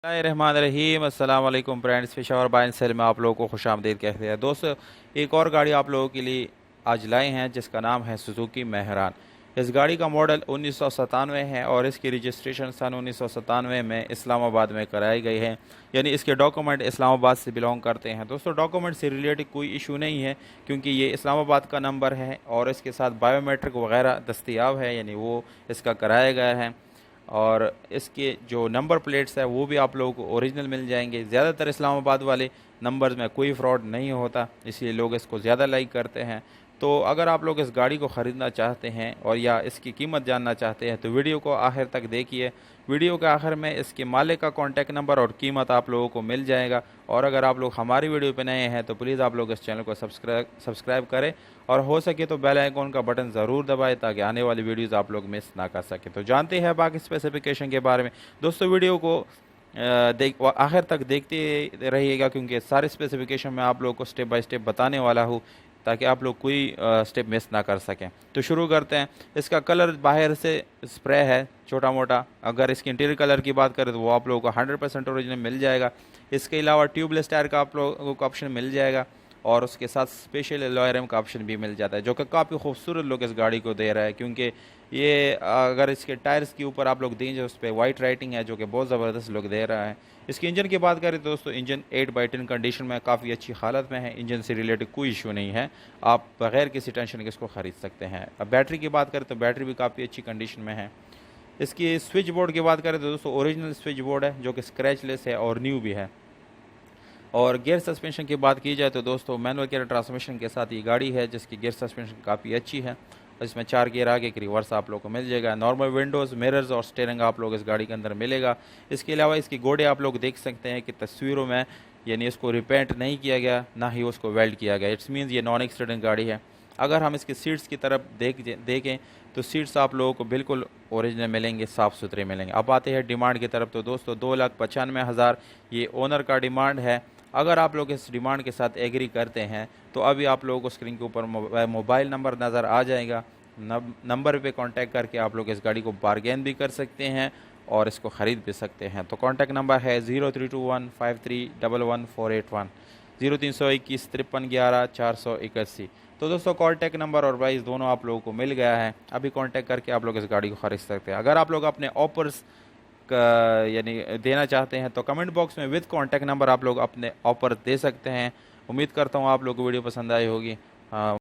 रहीम अस्सलाम वालेकुम फ्रेंड्स, पेशावर बाइन सेल में आप लोगों को खुशामदीद कहते हैं। दोस्तों, एक और गाड़ी आप लोगों के लिए आज लाए हैं जिसका नाम है सुजुकी मेहरान। इस गाड़ी का मॉडल 1997 है और इसकी रजिस्ट्रेशन सन 1997 में इस्लामाबाद में कराई गई है, यानी इसके डॉक्यूमेंट इस्लामाबाद से बिलोंग करते हैं। दोस्तों, डॉक्यूमेंट से रिलेटेड कोई इशू नहीं है क्योंकि ये इस्लामाबाद का नंबर है और इसके साथ बायोमेट्रिक वगैरह दस्तियाब है, यानी वो इसका कराया गया है। और इसके जो नंबर प्लेट्स है वो भी आप लोगों को ओरिजिनल मिल जाएंगे। ज़्यादातर इस्लामाबाद वाले नंबर्स में कोई फ्रॉड नहीं होता, इसलिए लोग इसको ज़्यादा लाइक करते हैं। तो अगर आप लोग इस गाड़ी को ख़रीदना चाहते हैं और या इसकी कीमत जानना चाहते हैं तो वीडियो को आखिर तक देखिए। वीडियो के आखिर में इसके मालिक का कॉन्टैक्ट नंबर और कीमत आप लोगों को मिल जाएगा। और अगर आप लोग हमारी वीडियो पर नए हैं तो प्लीज़ आप लोग इस चैनल को सब्सक्राइब करें और हो सके तो बेल आइकॉन का बटन ज़रूर दबाएं ताकि आने वाली वीडियोस आप लोग मिस ना कर सकें। तो जानते हैं बाकी स्पेसिफिकेशन के बारे में। दोस्तों, वीडियो को आखिर तक देखते रहिएगा क्योंकि सारे स्पेसिफिकेशन मैं आप लोगों को स्टेप बाय स्टेप बताने वाला हूँ ताकि आप लोग कोई स्टेप मिस ना कर सकें। तो शुरू करते हैं। इसका कलर बाहर से स्प्रे है छोटा मोटा। अगर इसके इंटीरियर कलर की बात करें तो वो आप लोगों को 100% ओरिजिनल मिल जाएगा। इसके अलावा ट्यूबलेस टायर का आप लोगों को ऑप्शन मिल जाएगा और उसके साथ स्पेशल एलॉय रिम का ऑप्शन भी मिल जाता है, जो कि काफ़ी खूबसूरत लुक इस गाड़ी को दे रहा है। क्योंकि ये अगर इसके टायर्स के ऊपर आप लोग देंगे उस पर वाइट राइटिंग है जो कि बहुत ज़बरदस्त लुक दे रहा है। इसके इंजन की बात करें तो दोस्तों, इंजन 8/10 कंडीशन में काफ़ी अच्छी हालत में है। इंजन से रिलेटेड कोई इशू नहीं है, आप बगैर किसी टेंशन के इसको ख़रीद सकते हैं। अब बैटरी की बात करें तो बैटरी भी काफ़ी अच्छी कंडीशन में है। इसकी स्विच बोर्ड की बात करें तो दोस्तों, ओरिजिनल स्विच बोर्ड है जो कि स्क्रैचलेस है और न्यू भी है। और गियर सस्पेंशन की बात की जाए तो दोस्तों, मैनुअल गियर ट्रांसमिशन के साथ ये गाड़ी है जिसकी गियर सस्पेंशन काफ़ी अच्छी है। इसमें 4 गियर आगे की रिवर्स आप लोग को मिल जाएगा। नॉर्मल विंडोज़, मिरर्स और स्टीयरिंग आप लोग इस गाड़ी के अंदर मिलेगा। इसके अलावा इसकी गोड़े आप लोग देख सकते हैं कि तस्वीरों में, यानी इसको रिपेंट नहीं किया गया, ना ही उसको वेल्ड किया गया। इट्स मीन्स ये नॉन एक्सीडेंट गाड़ी है। अगर हम इसकी सीट्स की तरफ देखें तो सीट्स आप लोगों को बिल्कुल ओरिजिनल मिलेंगे, साफ़ सुथरे मिलेंगे। अब आते हैं डिमांड की तरफ। तो दोस्तों, 2,95,000 ये ओनर का डिमांड है। अगर आप लोग इस डिमांड के साथ एग्री करते हैं तो अभी आप लोगों को स्क्रीन के ऊपर मोबाइल नंबर नज़र आ जाएगा। नंबर पे कांटेक्ट करके आप लोग इस गाड़ी को बारगेन भी कर सकते हैं और इसको ख़रीद भी सकते हैं। तो कांटेक्ट नंबर है 0321531141, 0321 5311 481। तो दोस्तों, कांटेक्ट नंबर और प्राइस दोनों आप लोगों को मिल गया है। अभी कांटेक्ट करके आप लोग इस गाड़ी को ख़रीद सकते हैं। अगर आप लोग अपने ऑफर्स यानी देना चाहते हैं तो कमेंट बॉक्स में विद कॉन्टैक्ट नंबर आप लोग अपने ऑफर दे सकते हैं। उम्मीद करता हूँ आप लोगों को वीडियो पसंद आई होगी।